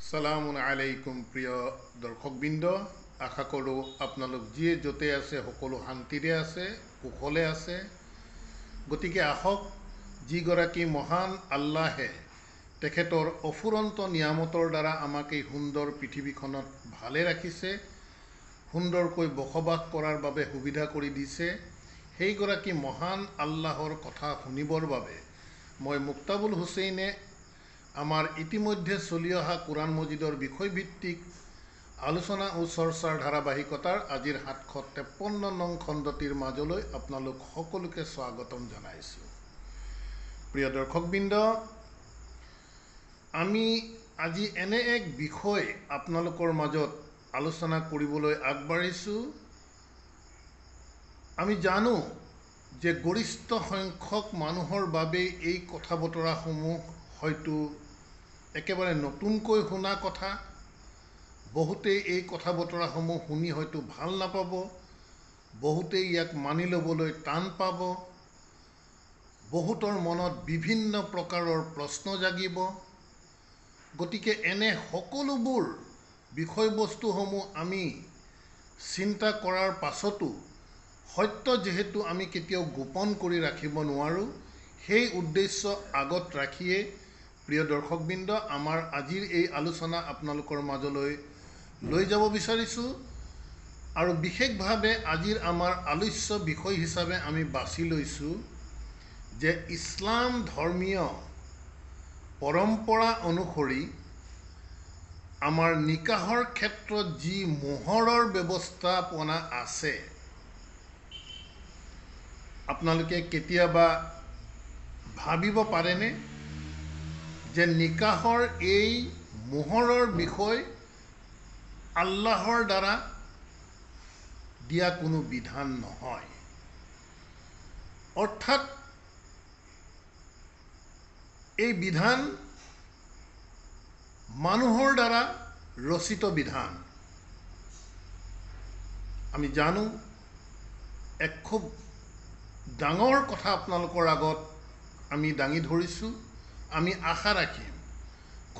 সালামুন আলাইকুম প্ৰিয় দৰ্শকবৃন্দ, আশা কৰোঁ আপোনালোক যিয়ে য'তে আছে সকলো শান্তিৰে আছে, কুশলে আছে। গতিকে আহক, যিগৰাকী মহান আল্লাহে তেখেতৰ অফুৰন্ত নিয়ামতৰ দ্বাৰা আমাক এই সুন্দৰ পৃথিৱীখনত ভালে ৰাখিছে, সুন্দৰকৈ বসবাস কৰাৰ বাবে সুবিধা কৰি দিছে, সেইগৰাকী মহান আল্লাহৰ কথা শুনিবৰ বাবে মই মুক্তাবুল হুছেইনে আমাৰ ইতিমধ্যে চলি অহা কোৰাণ মজিদৰ বিষয়ভিত্তিক আলোচনা ও চৰ্চাৰ ধাৰাবাহিকতাৰ আজিৰ 753 নং খণ্ডটিৰ মাজলৈ আপোনালোক সকলোকে স্বাগতম জনাইছোঁ। প্ৰিয় দৰ্শকবৃন্দ, আমি আজি এনে এক বিষয় আপোনালোকৰ মাজত আলোচনা কৰিবলৈ আগবাঢ়িছোঁ। আমি জানো যে গৰিষ্ঠ সংখ্যক মানুহৰ বাবে এই কথা বতৰাসমূহ হয়তো একেবাৰে নতুনকৈ শুনা কথা। বহুতেই এই কথা বতৰাসমূহ শুনি হয়তো ভাল নাপাব, বহুতেই ইয়াক মানি ল'বলৈ টান পাব, বহুতৰ মনত বিভিন্ন প্ৰকাৰৰ প্ৰশ্ন জাগিব। গতিকে এনে সকলোবোৰ বিষয়বস্তুসমূহ আমি চিন্তা কৰাৰ পাছতো সত্য যিহেতু আমি কেতিয়াও গোপন কৰি ৰাখিব নোৱাৰোঁ, সেই উদ্দেশ্য আগত ৰাখিয়ে প্ৰিয় দৰ্শকবৃন্দ, আমাৰ আজিৰ এই আলোচনা আপোনালোকৰ মাজলৈ লৈ যাব বিচাৰিছোঁ। আৰু বিশেষভাৱে আজিৰ আমাৰ আলোচ্য বিষয় হিচাপে আমি বাছি লৈছোঁ যে ইছলাম ধৰ্মীয় পৰম্পৰা অনুসৰি আমাৰ নিকাহৰ ক্ষেত্ৰত যি মোহৰৰ ব্যৱস্থাপনা আছে, আপোনালোকে কেতিয়াবা ভাবিব পাৰেনে যে নিকাহৰ এই মোহৰৰ বিষয় আল্লাহৰ দ্বাৰা দিয়া কোনো বিধান নহয়। অৰ্থাৎ এই বিধান মানুহৰ দ্বাৰা ৰচিত বিধান। আমি জানো এক খুব ডাঙৰ কথা আপোনালোকৰ আগত আমি দাঙি ধৰিছোঁ। আমি আশা ৰাখিম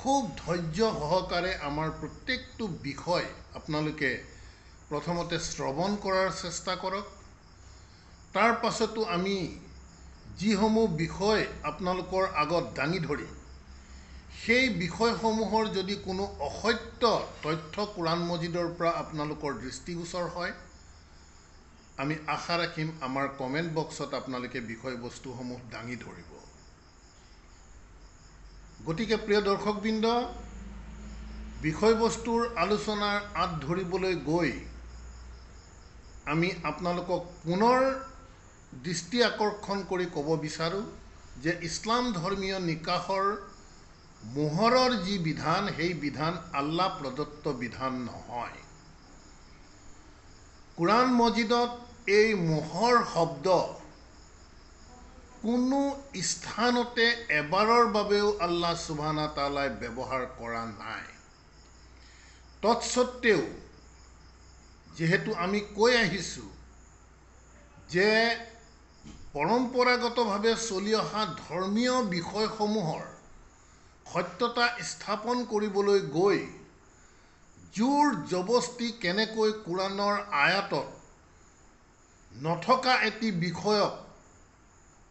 খুব ধৈৰ্য সহকাৰে আমাৰ প্ৰত্যেকটো বিষয় আপোনালোকে প্ৰথমতে শ্ৰৱণ কৰাৰ চেষ্টা কৰক। তাৰ পাছতো আমি যিসমূহ বিষয় আপোনালোকৰ আগত দাঙি ধৰিম, সেই বিষয়সমূহৰ যদি কোনো অসত্য তথ্য কোৰাণ মজিদৰ পৰা আপোনালোকৰ দৃষ্টিগোচৰ হয়, আমি আশা ৰাখিম আমাৰ কমেণ্ট বক্সত আপোনালোকে বিষয়বস্তুসমূহ দাঙি ধৰিব। গতিকে প্ৰিয় দৰ্শকবৃন্দ, বিষয়বস্তুৰ আলোচনাৰ আঁত ধৰিবলৈ গৈ আমি আপোনালোকক পুনৰ দৃষ্টি আকৰ্ষণ কৰি ক'ব বিচাৰোঁ যে ইছলাম ধৰ্মীয় নিকাহৰ মোহৰৰ যি বিধান, সেই বিধান আল্লাহ প্ৰদত্ত বিধান নহয়। কোৰাণ মজিদত এই মোহৰ শব্দ কোনো স্থানতে এবাৰৰ বাবেও আল্লাহ সুবহানাহু ওয়া তাআলাই ব্যৱহাৰ কৰা নাই। তৎসত্ত্বেও যিহেতু আমি কৈ আহিছোঁ যে পৰম্পৰাগতভাৱে চলি অহা ধৰ্মীয় বিষয়সমূহৰ সত্যতা স্থাপন কৰিবলৈ গৈ জোৰ জবস্তি কেনেকৈ কোৰাণৰ আয়াতত নথকা এটি বিষয়ক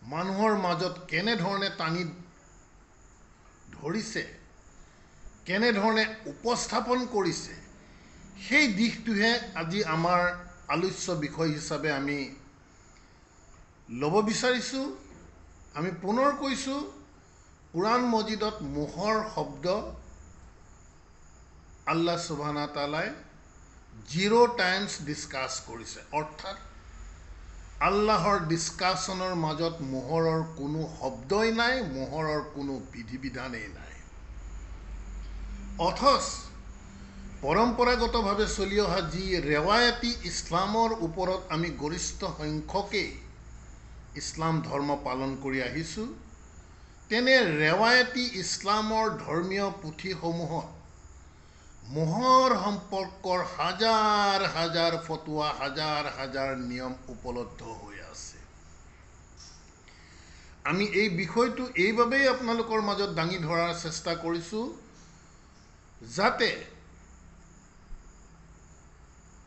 মানুহৰ মাজত কেনেধৰণে টানি ধৰিছে, কেনেধৰণে উপস্থাপন কৰিছে, সেই দিশটোহে আজি আমাৰ আলোচ্য বিষয় হিচাপে আমি ল'ব বিচাৰিছোঁ। আমি পুনৰ কৈছোঁ, কোৰাণ মজিদত মোহৰ শব্দ আল্লাহ সুবহানাহু ওয়া তাআলাই 0 টাইমছ ডিছকাছ কৰিছে। অৰ্থাৎ আল্লাহৰ ডিছকাছনৰ মাজত মোহৰৰ কোনো শব্দই নাই, মোহৰৰ কোনো বিধি বিধানেই নাই। অথচ পৰম্পৰাগতভাৱে চলি অহা যি ৰেৱায়তী ইছলামৰ ওপৰত আমি গৰিষ্ঠ সংখ্যকেই ইছলাম ধৰ্ম পালন কৰি আহিছোঁ, তেনে ৰেৱায়তী ইছলামৰ ধৰ্মীয় পুথিসমূহত মোহৰ সম্পৰ্কৰ হাজাৰ হাজাৰ ফতোৱা, হাজাৰ হাজাৰ নিয়ম উপলব্ধ হৈ আছে। আমি এই বিষয়টো এইবাবেই আপোনালোকৰ মাজত দাঙি ধৰাৰ চেষ্টা কৰিছোঁ যাতে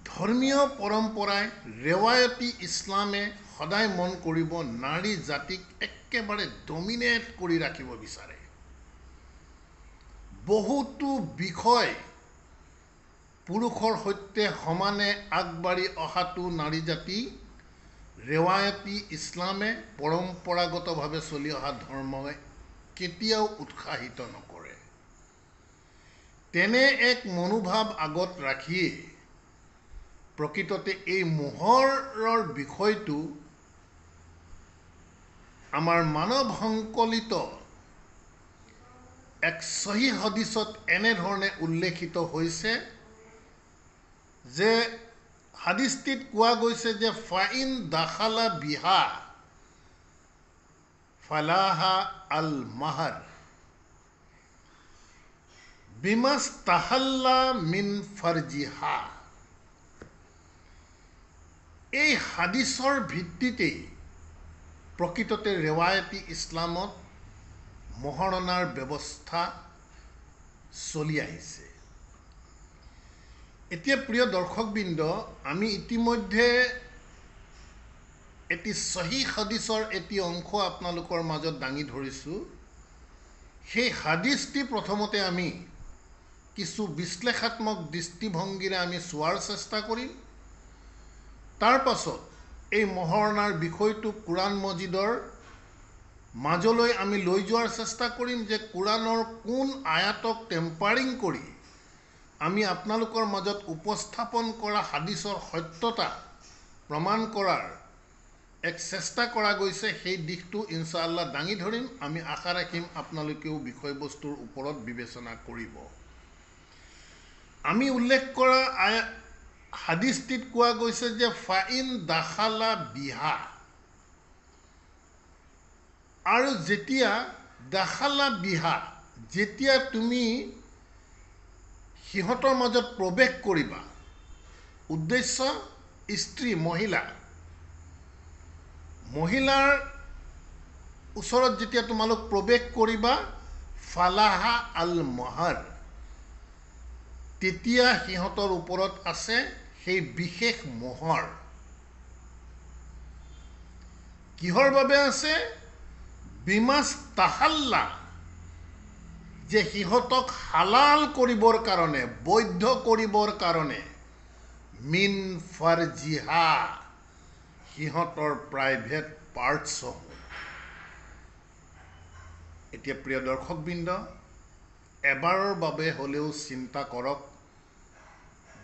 ধৰ্মীয় পৰম্পৰাই ৰেৱায়তী ইছলামে সদায় মন কৰিব নাৰী জাতিক একেবাৰে ডমিনেট কৰি ৰাখিব বিচাৰে। বহুতো বিষয় পুৰুষৰ সৈতে সমানে আগবাঢ়ি অহাটো নাৰী জাতি ৰেৱায়তী ইছলামে পৰম্পৰাগতভাৱে চলি অহা ধৰ্মই কেতিয়াও উৎসাহিত নকৰে। তেনে এক মনোভাৱ আগত ৰাখি প্ৰকৃততে এই মোহৰৰ বিষয়টো আমাৰ মানৱ সংকলিত এক সহি হাদিছত এনেধৰণে উল্লেখিত হৈছে যে হাদিছটিত কোৱা গৈছে যে ফাইন দাখালা বিহা ফালাহা আল মাহাৰ বিমাস তাহাল্লা মিন ফাৰজিহা। এই হাদিছৰ ভিত্তিতেই প্ৰকৃততে ৰেৱায়তী ইছলামত মহৰণাৰ ব্যৱস্থা চলি আহিছে। এতিয়া প্ৰিয় দৰ্শকবৃন্দ, আমি ইতিমধ্যে এটি সহি হাদিছৰ এটি অংশ আপোনালোকৰ মাজত দাঙি ধৰিছোঁ। সেই হাদিছটি প্ৰথমতে আমি কিছু বিশ্লেষাত্মক দৃষ্টিভংগীৰে আমি চোৱাৰ চেষ্টা কৰিম। তাৰ পাছত এই মহৰণাৰ বিষয়টো কোৰাণ মজিদৰ মাজলৈ আমি লৈ যোৱাৰ চেষ্টা কৰিম যে কোৰাণৰ কোন আয়াতক টেম্পাৰিং কৰি আমি আপোনালোকৰ মাজত উপস্থাপন কৰা হাদিছৰ সত্যতা প্ৰমাণ কৰাৰ এক চেষ্টা কৰা গৈছে। সেই দিশটো ইনশাআল্লাহ দাঙি ধৰিম। আমি আশা ৰাখিম আপোনালোকেও বিষয়বস্তুৰ ওপৰত বিবেচনা কৰিব। আমি উল্লেখ কৰা হাদিছটিত কোৱা গৈছে যে ফাইন দাখালা বিহা, আৰু যেতিয়া দাখালা বিহা, যেতিয়া তুমি সিহঁতৰ মাজত প্ৰৱেশ কৰিবা, উদ্দেশ্য স্ত্ৰী মহিলাৰ ওচৰত যেতিয়া তোমালোক প্ৰৱেশ কৰিবা, ফালাহা আল মাহাৰ, তেতিয়া সিহঁতৰ ওপৰত আছে সেই বিশেষ মোহৰ। কিহৰ বাবে আছে? বিমাস তাহাল্লা, যে সিহঁতক হালাল কৰিবৰ কাৰণে, বৈধ কৰিবৰ কাৰণে, মিন ফাৰজিহা, সিহঁতৰ প্ৰাইভেট পাৰ্টছসমূহ। এতিয়া প্ৰিয় দৰ্শকবৃন্দ, এবাৰৰ বাবে হ'লেও চিন্তা কৰক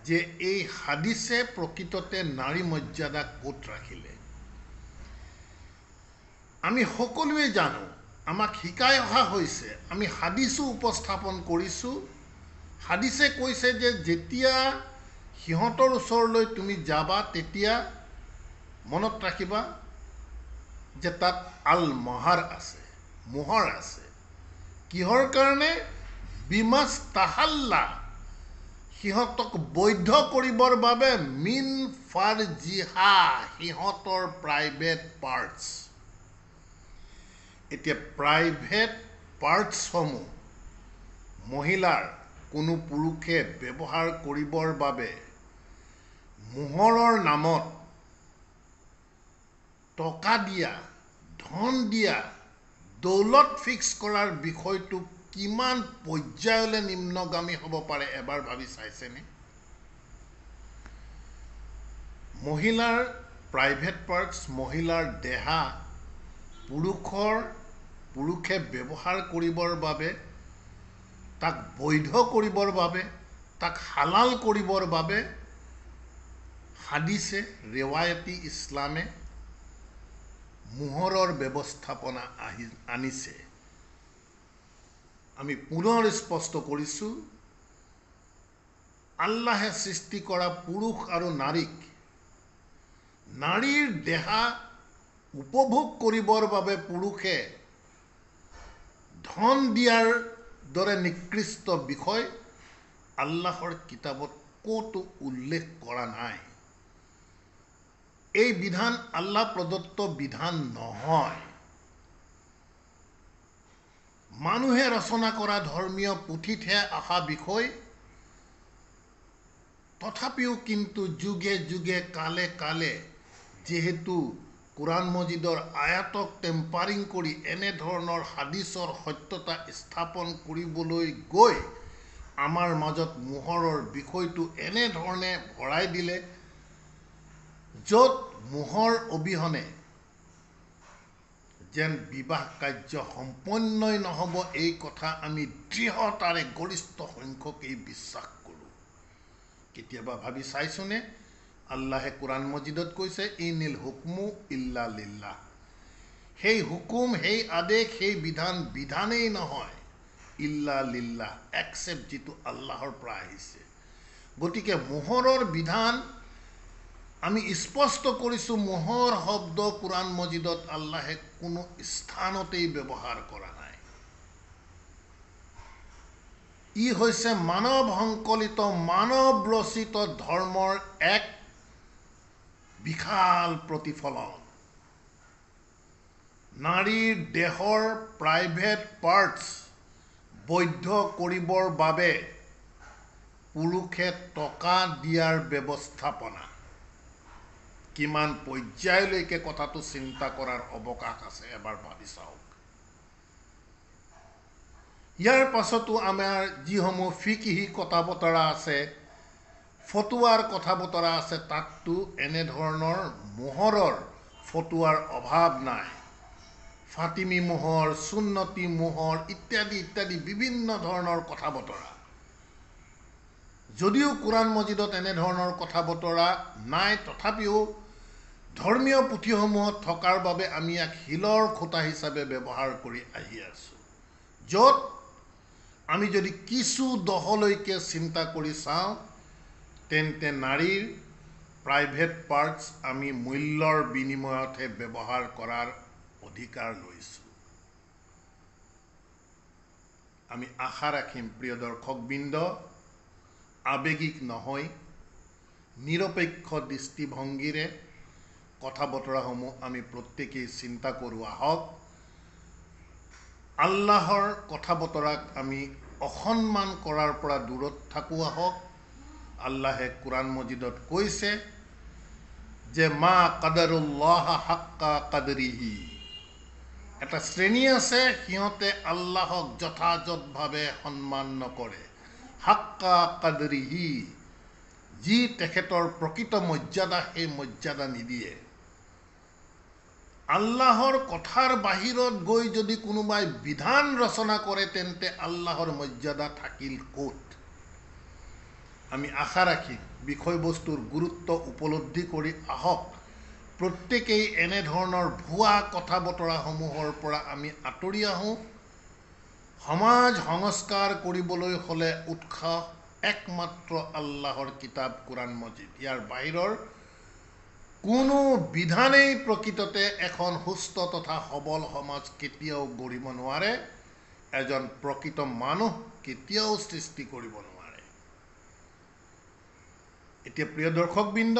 যে এই হাদিছে প্ৰকৃততে নাৰী মৰ্যাদা ক'ত ৰাখিলে। আমি সকলোৱে জানো, আমাক শিকাই অহা হৈছে, আমি হাদিছো উপস্থাপন কৰিছোঁ। হাদিছে কৈছে যে যেতিয়া সিহঁতৰ ওচৰলৈ তুমি যাবা, তেতিয়া মনত ৰাখিবা যে তাত আল মাহাৰ আছে, মোহৰ আছে। কিহৰ কাৰণে? বিমাস তাহাল্লা, সিহঁতক বৈধ কৰিবৰ বাবে, মিন ফাৰজিহা, সিহঁতৰ প্ৰাইভেট পাৰ্টছ। এতিয়া প্ৰাইভেট পাৰ্টছসমূহ মহিলাৰ কোনো পুৰুষে ব্যৱহাৰ কৰিবৰ বাবে মোহৰৰ নামত টকা দিয়া, ধন দিয়া, দৌলত ফিক্স কৰাৰ বিষয়টো কিমান পৰ্যায়লৈ নিম্নগামী হ'ব পাৰে এবাৰ ভাবি চাইছেনে? মহিলাৰ প্ৰাইভেট পাৰ্টছ, মহিলাৰ দেহা পুৰুষে ব্যৱহাৰ কৰিবৰ বাবে, তাক বৈধ কৰিবৰ বাবে, তাক হালাল কৰিবৰ বাবে হাদিছে, ৰেৱায়তী ইছলামে মোহৰৰ ব্যৱস্থাপনা আনিছে। আমি পুনৰ স্পষ্ট কৰিছোঁ, আল্লাহে সৃষ্টি কৰা পুৰুষ আৰু নাৰীক নাৰীৰ দেহা উপভোগ কৰিবৰ বাবে পুৰুষে ধন দিয়াৰ দৰে নিকৃষ্ট বিষয় আল্লাহৰ কিতাবত ক'তো উল্লেখ কৰা নাই। এই বিধান আল্লাহ প্ৰদত্ত বিধান নহয়। মানুহে ৰচনা কৰা ধৰ্মীয় পুথিতহে অহা বিষয় তথাপিও কিন্তু যুগে যুগে কালে কালে যেহেতু কোরআন মজিদৰ আয়াতক টেম্পাৰিং কৰি এনেধৰণৰ হাদিছৰ সত্যতা স্থাপন কৰিবলৈ গৈ আমাৰ মাজত মোহৰৰ বিষয়টো এনেধৰণে ভৰাই দিলে য'ত মোহৰ অবিহনে যেন বিবাহ কাৰ্য সম্পন্নই নহ'ব এই কথা আমি দৃঢ়তাৰে গৰিষ্ঠ সংখ্যকেই বিশ্বাস কৰোঁ। কেতিয়াবা ভাবি চাইছোনে আল্লাহে কোরআন মজিদত কৈছে ইনিল হুকমু ইল্লা লিল্লাহ। সেই হুকুম সেই আদেশ সেই বিধান বিধানেই নহয় ইল্লা লিল্লাহ এক্সেপ্ট যেটো আল্লাহৰ পৰা আহিছে। গতিকে মোহৰৰ বিধান আমি স্পষ্ট কৰিছো মোহৰ শব্দ কোৰআন মজিদত আল্লাহে কোনো স্থানতেই ব্যৱহাৰ কৰা নাই। ই হৈছে মানৱ সংকলিত মানৱ ৰচিত ধৰ্মৰ এক বিশাল প্ৰতিফলন। নাৰীৰ দেহৰ প্ৰাইভেট পাৰ্টছ বৈধ কৰিবৰ বাবে পুৰুষে টকা দিয়াৰ ব্যৱস্থাপনা কিমান পৰ্যায়লৈকে কথাটো চিন্তা কৰাৰ অৱকাশ আছে এবাৰ ভাবি চাওক। ইয়াৰ পাছতো আমাৰ যিসমূহ ফিকিহি কথা বতৰা আছে ফতুৱাৰ কথা বতৰা আছে তাততো এনেধৰণৰ মোহৰৰ ফতুৱাৰ অভাৱ নাই। ফাতিমী মোহৰ সুন্নতি মোহৰ ইত্যাদি ইত্যাদি বিভিন্ন ধৰণৰ কথা বতৰা। যদিও কোৰআন মজিদত এনেধৰণৰ কথা বতৰা নাই তথাপিও ধৰ্মীয় পুথিসমূহত থকাৰ বাবে আমি ইয়াক শিলৰ খুঁটা হিচাপে ব্যৱহাৰ কৰি আহি আছো। য'ত আমি যদি কিছু দহলৈকে চিন্তা কৰি চাওঁ তেন্তে নাৰীৰ প্ৰাইভেট পাৰ্টছ আমি মূল্যৰ বিনিময়তহে ব্যৱহাৰ কৰাৰ অধিকাৰ লৈছো। আমি আশা ৰাখিম প্ৰিয় দৰ্শকবৃন্দ আবেগিক নহয় নিৰপেক্ষ দৃষ্টিভংগীৰে কথা বতৰাসমূহ আমি প্ৰত্যেকেই চিন্তা কৰোঁ আহক। আল্লাহৰ কথা বতৰাক আমি অসন্মান কৰাৰ পৰা দূৰত থাকোঁ আহক। আল্লাহে কোৰআন মজিদত কৈছে যে মা কাদাৰুল্লাহ হাক্কা কাদৰিহি। এটা শ্ৰেণী আছে সিহঁতে আল্লাহক যথাযথভাৱে সন্মান নকৰে। হাক্কা কাদৰিহি যি তেখেতৰ প্ৰকৃত মৰ্যাদা সেই মৰ্যাদা নিদিয়ে। আল্লাহৰ কথাৰ বাহিৰত গৈ যদি কোনোবাই বিধান ৰচনা কৰে তেন্তে আল্লাহৰ মৰ্যাদা থাকিল ক'ত? আমি আশা ৰাখিম বিষয়বস্তুৰ গুৰুত্ব উপলব্ধি কৰি আহক প্ৰত্যেকেই এনেধৰণৰ ভুৱা কথা বতৰাসমূহৰ পৰা আমি আঁতৰি আহোঁ। সমাজ সংস্কাৰ কৰিবলৈ হ'লে উৎসাহ একমাত্ৰ আল্লাহৰ কিতাপ কোৰআন মজিদ। ইয়াৰ বাহিৰৰ কোনো বিধানেই প্ৰকৃততে এখন সুস্থ তথা সবল সমাজ কেতিয়াও গঢ়িব নোৱাৰে। এজন প্ৰকৃত মানুহ কেতিয়াও সৃষ্টি কৰিব নোৱাৰে। এতিয়া প্ৰিয় দৰ্শকবৃন্দ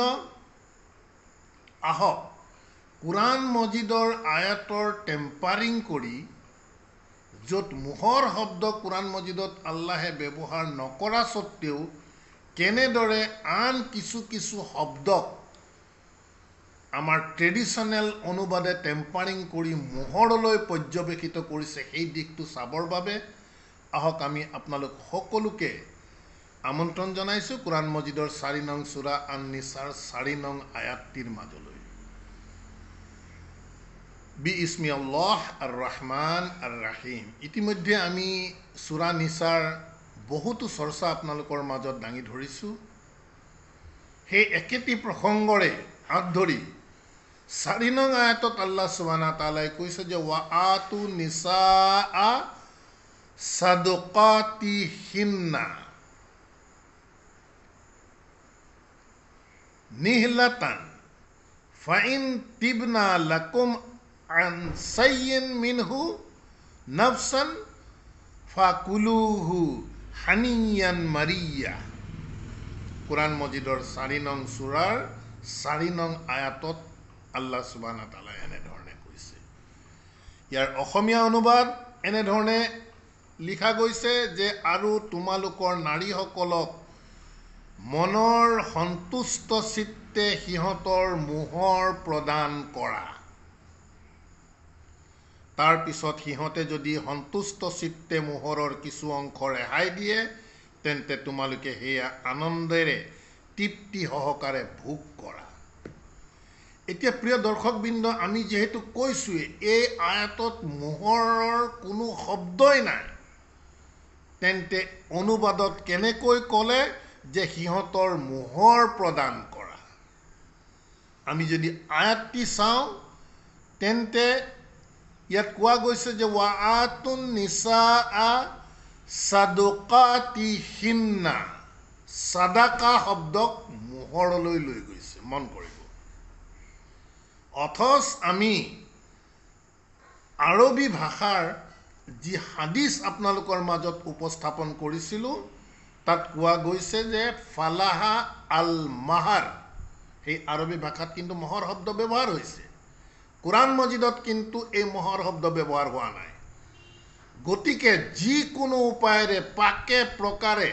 আহক কোৰআন মজিদৰ আয়াতৰ টেম্পাৰিং কৰি য'ত মোহৰ শব্দ কোৰআন মজিদত আল্লাহে ব্যৱহাৰ নকৰা সত্ত্বেও কেনেদৰে আন কিছু কিছু শব্দক আমাৰ ট্ৰেডিশ্যনেল অনুবাদে টেম্পাৰিং কৰি মোহৰলৈ পৰ্যবেক্ষিত কৰিছে সেই দিশটো চাবৰ বাবে আহক আমি আপোনালোক সকলোকে আমন্ত্ৰণ জনাইছোঁ কোৰআন মজিদৰ 4 নং সূৰা আন-নিছাৰ 4 নং আয়াতটিৰ মাজলৈ। বিইছমি আল্লাহ আৰ ৰহমান আৰ ৰাহিম। ইতিমধ্যে আমি সূৰা নিছাৰ বহুতো চৰ্চা আপোনালোকৰ মাজত দাঙি ধৰিছোঁ। সেই একেটি প্ৰসংগৰে হাত ধৰি 4 নং আয়াতত আল্লাহ সুবহানাহু ওয়া তাআলাই কৈছে যে ওয়া আতু নিসা সাদকাতিহিন্না নিহলাতান ফাইন তিবনা লাকুম আন সাইয়্যিন মিনহু নাফসান ফাকুলুহু হানিয়ান মারিয়া। কোরআন মজিদৰ 4 নং সূৰাৰ 4 নং আয়াতত আল্লাহ সুবহানাহু ওয়া তাআলা এনেধৰণে কৈছে। ইয়াৰ অসমীয়া অনুবাদ এনেধৰণে লিখা গৈছে যে আৰু তোমালোকৰ নাৰীসকলক মনৰ সন্তুষ্ট চিত্তে সিহঁতৰ মোহৰ প্ৰদান কৰা। তাৰ পিছত সিহঁতে যদি সন্তুষ্ট চিত্তে মোহৰৰ কিছু অংশ ৰেহাই দিয়ে, তেন্তে তোমালোকে সেয়া আনন্দেৰে তৃপ্তি সহকাৰে ভোগ কৰা। এতিয়া প্ৰিয় দৰ্শকবৃন্দ, আমি যিহেতু কৈছোঁৱে এই আয়াতত মোহৰৰ কোনো শব্দই নাই, তেন্তে অনুবাদত কেনেকৈ ক'লে যে সিহঁতৰ মোহৰ প্ৰদান কৰা? আমি যদি আয়াতটি চাওঁ, তেন্তে ইয়াত কোৱা গৈছে যে ৱাআতুন নিsaa সাদুকাতিহিন্না। সাদাকা শব্দক মোহৰলৈ লৈ গৈছে, মন কৰিব। অথচ আমি আৰবী ভাষাৰ যি হাদিছ আপোনালোকৰ মাজত উপস্থাপন কৰিছিলোঁ, তাত কোৱা গৈছে যে ফালাহা আল মাহাৰ। সেই আৰবী ভাষাত কিন্তু মহৰ শব্দ ব্যৱহাৰ হৈছে। কোৰাণ মজিদত কিন্তু এই মহৰ শব্দ ব্যৱহাৰ হোৱা নাই। গতিকে যিকোনো উপায়েৰে পাকে প্ৰকাৰে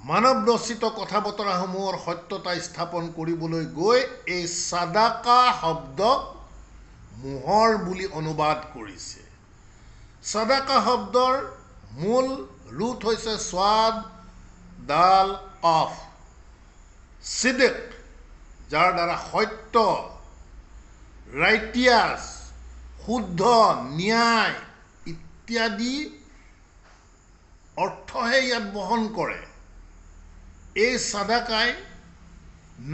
মানৱ ৰচিত কথা বতৰাসমূহৰ সত্যতা স্থাপন কৰিবলৈ গৈ এই সাদাকা শব্দক মোহৰ বুলি অনুবাদ কৰিছে। সাদাকা শব্দৰ মূল ৰুট হৈছে স্বাদ দাল কফ, সিদিক, যাৰ দ্বাৰা সত্য, ৰাইটিয়াছ, শুদ্ধ, ন্যায় ইত্যাদি অৰ্থহে ইয়াত বহন কৰে। এই সাদাকাই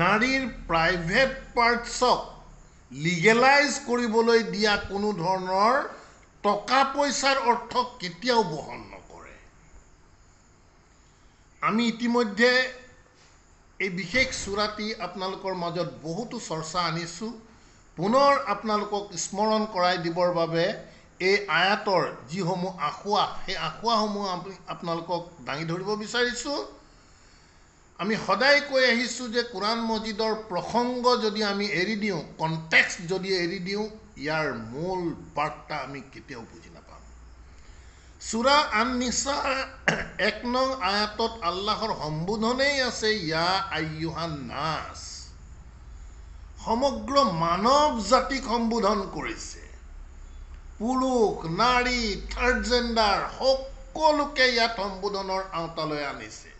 নাৰীৰ প্ৰাইভেট পাৰ্টছক লিগেলাইজ কৰিবলৈ দিয়া কোনো ধৰণৰ টকা পইচাৰ অৰ্থ কেতিয়াও বহন নকৰে। আমি ইতিমধ্যে এই বিশেষ সূৰাটি আপোনালোকৰ মাজত বহুতো চৰ্চা আনিছোঁ। পুনৰ আপোনালোকক স্মৰণ কৰাই দিবৰ বাবে এই আয়াতৰ যিসমূহ আখুৱা, সেই আখুৱাসমূহ আপোনালোকক দাঙি ধৰিব বিচাৰিছোঁ। আমি সদায় কৈ আহিছোঁ যে কোৰাণ মজিদৰ প্ৰসংগ যদি আমি এৰি দিওঁ, কনটেক্সট যদি এৰি দিওঁ, ইয়াৰ মূল বাৰ্তা আমি কেতিয়াও বুজি নাপাম। সূৰা আন-নিছা 1 নং আয়াতত আল্লাহৰ সম্বোধনেই আছে ইয়া আইয়ুহান নাছ। সমগ্ৰ মানৱ জাতিক সম্বোধন কৰিছে। পুৰুষ, নাৰী, থাৰ্ড জেণ্ডাৰ সকলোকে ইয়াত সম্বোধনৰ আওতালৈ আনিছে।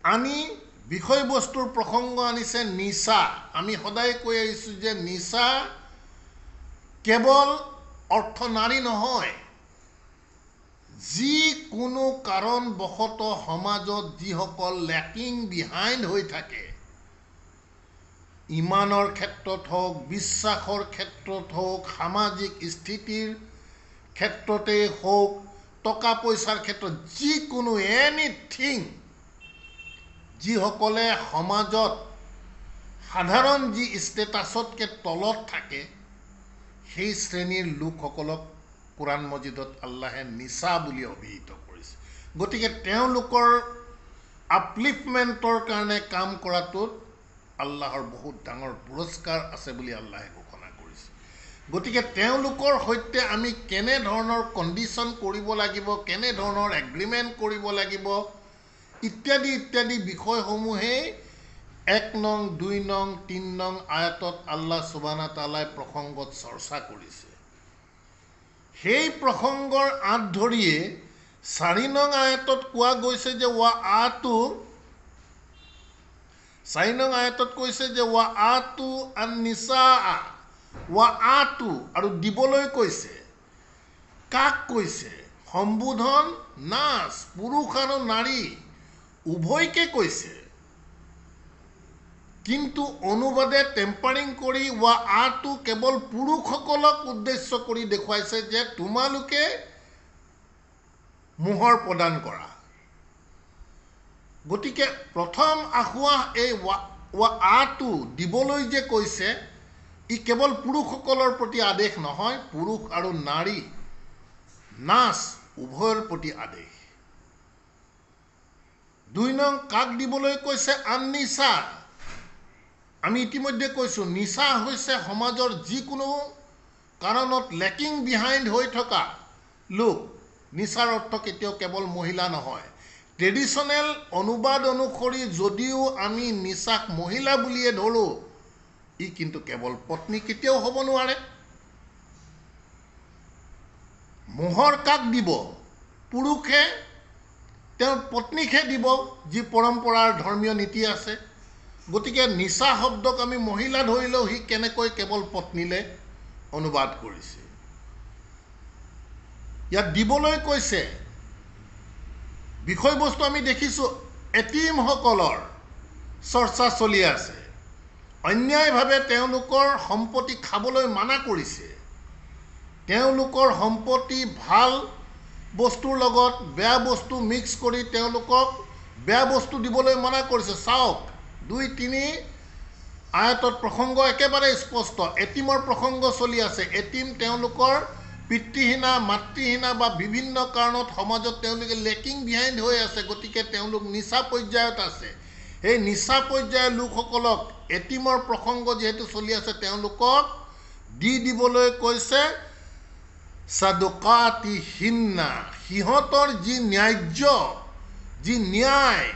আনি বিষয়বস্তুৰ প্ৰসংগ আনিছে নিচা। আমি সদায় কৈ আহিছোঁ যে নিচা কেৱল অৰ্থ নাৰী নহয়, যিকোনো কাৰণবশতঃ সমাজত যিসকল লেকিং বিহাইণ্ড হৈ থাকে, ইমানৰ ক্ষেত্ৰত হওক, বিশ্বাসৰ ক্ষেত্ৰত হওক, সামাজিক স্থিতিৰ ক্ষেত্ৰতেই হওক, টকা পইচাৰ ক্ষেত্ৰত, যিকোনো এনিথিং, যিসকলে সমাজত সাধাৰণ যি ষ্টেটাছতকৈ তলত থাকে, সেই শ্ৰেণীৰ লোকসকলক কোৰাণ মজিদত আল্লাহে নিচা বুলি অভিহিত কৰিছে। গতিকে তেওঁলোকৰ আপলিফমেণ্টৰ কাৰণে কাম কৰাটোত আল্লাহৰ বহুত ডাঙৰ পুৰস্কাৰ আছে বুলি আল্লাহে ঘোষণা কৰিছে। গতিকে তেওঁলোকৰ সৈতে আমি কেনেধৰণৰ কণ্ডিশ্যন কৰিব লাগিব, কেনেধৰণৰ এগ্ৰিমেণ্ট কৰিব লাগিব ইত্যাদি ইত্যাদি বিষয়সমূহেই 1 নং, 2 নং, 3 নং আয়াতত আল্লাহ সুবহানাহু তাআলাই প্ৰসংগত চৰ্চা কৰিছে। সেই প্ৰসংগৰ আঁত ধৰিয়ে 4 নং আয়াতত কোৱা গৈছে যে চাৰি নং আয়াতত কৈছে যে ৱাআতু আন-নিsaa, ৱাআতু, আৰু দিবলৈ কৈছে। কাক কৈছে? সম্বোধন নাছ, পুৰুষ আৰু নাৰী উভয়কে কৈছে। কিন্তু অনুবাদে টেম্পাৰিং কৰি ৱাআতু কেৱল পুৰুষসকলক উদ্দেশ্য কৰি দেখুৱাইছে যে তোমালোকে মোহৰ প্ৰদান কৰা। গতিকে প্ৰথম আখুৱা এই ৱাআতু দিবলৈ যে কৈছে, ই কেৱল পুৰুষসকলৰ প্ৰতি আদেশ নহয়, পুৰুষ আৰু নাৰী নাছ উভয়ৰ প্ৰতি আদেশ। 2 নং কাক দিবলৈ কৈছে? আন-নিছা। আমি ইতিমধ্যে কৈছোঁ নিচা হৈছে সমাজৰ যিকোনো কাৰণত লেকিং বিহাইণ্ড হৈ থকা লোক। নিচাৰ অৰ্থ কেতিয়াও কেৱল মহিলা নহয়, ট্ৰেডিশ্যনেল অনুবাদ অনুসৰি যদিও আমি নিচাক মহিলা বুলিয়ে ধৰোঁ, ই কিন্তু কেৱল পত্নী কেতিয়াও হ'ব নোৱাৰে। মোহৰ কাক দিব? পুৰুষে তেওঁৰ পত্নীকহে দিব, যি পৰম্পৰাৰ ধৰ্মীয় নীতি আছে। গতিকে নিচা শব্দক আমি মহিলা ধৰিলেও সি কেনেকৈ কেৱল পত্নীলে অনুবাদ কৰিছে। ইয়াত দিবলৈ কৈছে, বিষয়বস্তু আমি দেখিছোঁ এটিমসকলৰ চৰ্চা চলি আছে। অন্যায়ভাৱে তেওঁলোকৰ সম্পত্তি খাবলৈ মানা কৰিছে। তেওঁলোকৰ সম্পত্তি ভাল বস্তুৰ লগত বেয়া বস্তু মিক্স কৰি তেওঁলোকক বেয়া বস্তু দিবলৈ মানা কৰিছে। চাওক 2-3 আয়াতত প্ৰসংগ একেবাৰে স্পষ্ট। এটিমৰ প্ৰসংগ চলি আছে। এটিম তেওঁলোকৰ পিতৃহীনা মাতৃহীনা বা বিভিন্ন কাৰণত সমাজত তেওঁলোকে লেকিং বিহাইণ্ড হৈ আছে। গতিকে তেওঁলোক নিচা পৰ্যায়ত আছে। সেই নিচা পৰ্যায়ৰ লোকসকলক এটিমৰ প্ৰসংগ যিহেতু চলি আছে, তেওঁলোকক দিবলৈ কৈছে সাদুকাতিহিন্না, সিহঁতৰ যি ন্যায্য, যি ন্যায়।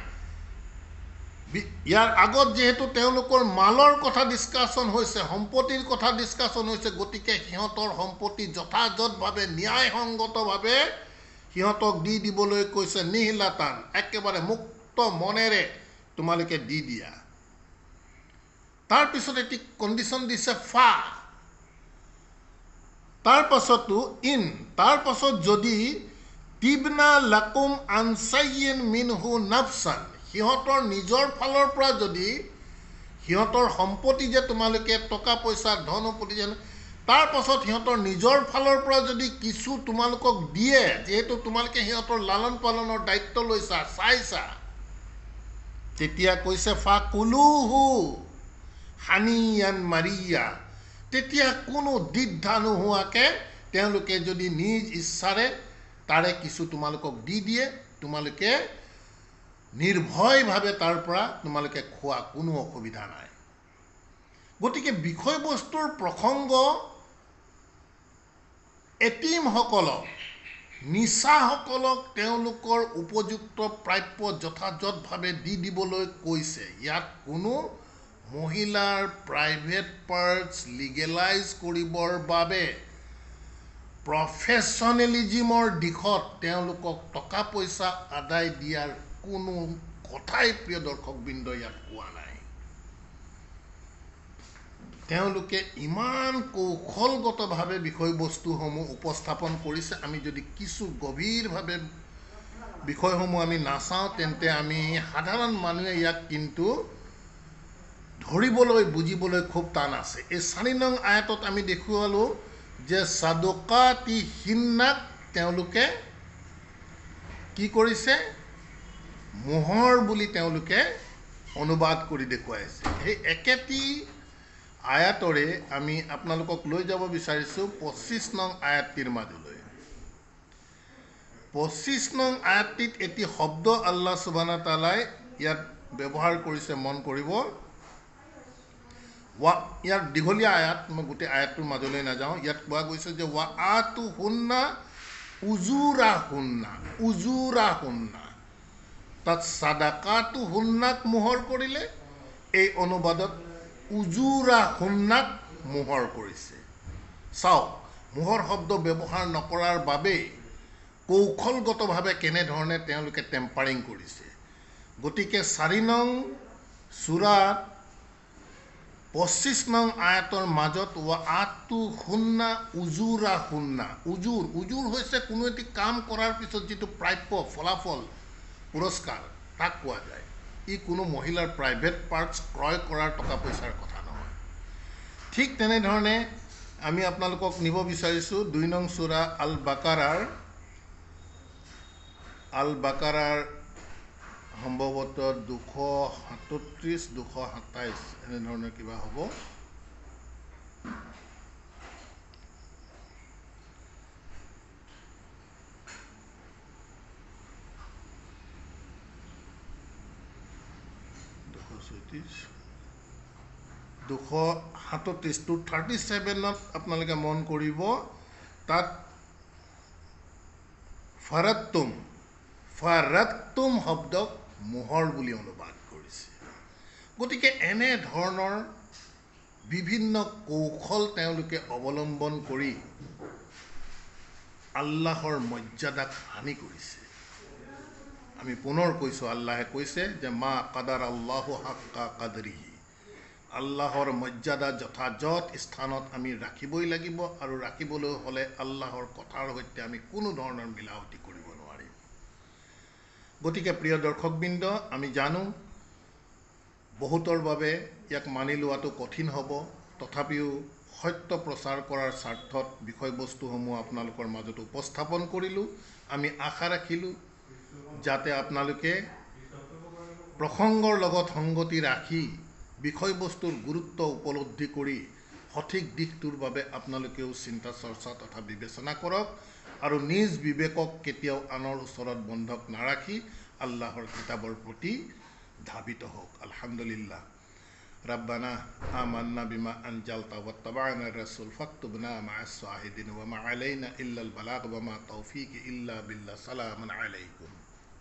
ইয়াৰ আগত যিহেতু তেওঁলোকৰ মালৰ কথা ডিছকাশ্যন হৈছে, সম্পত্তিৰ কথা ডিছকাশ্যন হৈছে, গতিকে সিহঁতৰ সম্পত্তি যথাযথভাৱে ন্যায়সংগতভাৱে সিহঁতক দিবলৈ কৈছে। নিহিলাতান, একেবাৰে মুক্ত মনেৰে তোমালোকে দি দিয়া। তাৰপিছত এটি কণ্ডিশ্যন দিছে ফা। তাৰপাছতো ইন, তাৰপাছত যদি তিবনা লাকুম আনচাইন মিনহু নাফচান, সিহঁতৰ নিজৰ ফালৰ পৰা যদি সিহঁতৰ সম্পত্তি যে তোমালোকে টকা পইচা ধন সম্পত্তি যেন, তাৰপাছত সিহঁতৰ নিজৰ ফালৰ পৰা যদি কিছু তোমালোকক দিয়ে, যিহেতু তোমালোকে সিহঁতৰ লালন পালনৰ দায়িত্ব লৈছা, চাইছা, তেতিয়া কৈছে ফা কুলুহু হানিয়ান মাৰিয়া। তেতিয়া কোনো দ্বিধা নোহোৱাকৈ তেওঁলোকে যদি নিজ ইচ্ছাৰে তাৰে কিছু তোমালোকক দি দিয়ে, তোমালোকে নিৰ্ভয়ভাৱে তাৰ পৰা তোমালোকে খোৱা, কোনো অসুবিধা নাই। গতিকে বিষয়বস্তুৰ প্ৰসংগ এটিমসকলক, নিচাসকলক তেওঁলোকৰ উপযুক্ত প্ৰাপ্য যথাযথভাৱে দিবলৈ কৈছে। ইয়াত কোনো মহিলাৰ প্ৰাইভেট পাৰ্টছ লিগেলাইজ কৰিবৰ বাবে প্ৰফেশ্যনেলিজিমৰ দিশত তেওঁলোকক টকা পইচা আদায় দিয়াৰ কোনো কথাই প্ৰিয় দৰ্শকবৃন্দ ইয়াত কোৱা নাই। তেওঁলোকে ইমান কৌশলগতভাৱে বিষয়বস্তুসমূহ উপস্থাপন কৰিছে। আমি যদি কিছু গভীৰভাৱে বিষয়সমূহ আমি নাচাওঁ, তেন্তে আমি সাধাৰণ মানুহে ইয়াক কিন্তু ধৰিবলৈ বুজিবলৈ খুব টান আছে। এই 4 নং আয়াতত আমি দেখুৱালোঁ যে সাদুকাতিহিন্নাক তেওঁলোকে কি কৰিছে? মোহৰ বুলি তেওঁলোকে অনুবাদ কৰি দেখুৱাইছে। সেই একেটি আয়াতৰে আমি আপোনালোকক লৈ যাব বিচাৰিছোঁ 25 নং আয়াতটিৰ মাজলৈ। 25 নং আয়াতটিত এটি শব্দ আল্লাহ সুবহানাহু ওয়া তাআলাই ইয়াত ব্যৱহাৰ কৰিছে, মন কৰিব। ইয়াৰ দীঘলীয়া আয়াত, মই গোটেই আয়াতটোৰ মাজলৈ নাযাওঁ। ইয়াত কোৱা গৈছে যে ৱা আতু হুন্না উজুৰাহুন্না, উজুৰাহুন্না। তাত সাদাকাতু হুন্নাক মোহৰ কৰিলে, এই অনুবাদত উজুৰাহুন্নাক মোহৰ কৰিছে। চাওক, মোহৰ শব্দ ব্যৱহাৰ নকৰাৰ বাবেই কৌশলগতভাৱে কেনেধৰণে তেওঁলোকে টেম্পাৰিং কৰিছে। গতিকে 4 নং সূৰাত 25 নং আয়াতৰ মাজত ৱা আতু হুন্না উজুৰাহুন্না, উজুৰ হৈছে কোনো এটি কাম কৰাৰ পিছত যিটো প্ৰাপ্য ফলাফল পুৰস্কাৰ, তাক কোৱা যায়। ই কোনো মহিলাৰ প্ৰাইভেট পাৰ্টছ ক্ৰয় কৰাৰ টকা পইচাৰ কথা নহয়। ঠিক তেনেধৰণে আমি আপোনালোকক নিব বিচাৰিছোঁ 2 নং সূৰা আল বাকাৰাৰ সম্ভৱতঃ 237-227 এনেধৰণৰ কিবা হ'ব। টু 37ত আপোনালোকে মন কৰিব, তাত ফাৰাক্তুম শব্দক মোহৰ বুলি অনুবাদ কৰিছে। গতিকে এনে ধৰণৰ বিভিন্ন কৌশল তেওঁলোকে অৱলম্বন কৰি আল্লাহৰ মৰ্যাদাক হানি কৰিছে। আমি পুনৰ কৈছোঁ, আল্লাহে কৈছে যে মা কাদাৰ আল্লাহু হাক্কা কাদৰিহি, আল্লাহৰ মৰ্যাদা যথাযথ স্থানত আমি ৰাখিবই লাগিব, আৰু ৰাখিবলৈ হ'লে আল্লাহৰ কথাৰ সৈতে আমি কোনো ধৰণৰ মিলাৱটি কৰিব নোৱাৰিম। গতিকে প্ৰিয় দৰ্শকবৃন্দ, আমি জানো বহুতৰ বাবে ইয়াক মানি লোৱাটো কঠিন হ'ব, তথাপিও সত্য প্ৰচাৰ কৰাৰ স্বাৰ্থত বিষয়বস্তুসমূহ আপোনালোকৰ মাজত উপস্থাপন কৰিলোঁ। আমি আশা ৰাখিলোঁ যাতে আপোনালোকে প্ৰসংগৰ লগত সংগতি ৰাখি বিষয়বস্তুৰ গুৰুত্ব উপলব্ধি কৰি সঠিক দিশটোৰ বাবে আপোনালোকেও চিন্তা চৰ্চা তথা বিবেচনা কৰক, আৰু নিজ বিবেকক কেতিয়াও আনৰ ওচৰত বন্ধক নাৰাখি আল্লাহৰ কিতাবৰ প্ৰতি ধাবিত হওক। আলহামদুলিল্লাহ। ربنا آمنا بما أنزلت واتبعنا الرسول فاكتبنا مع الشاهدين وما علينا إلا البلاغ وما توفيق إلا بالله. سلام عليكم.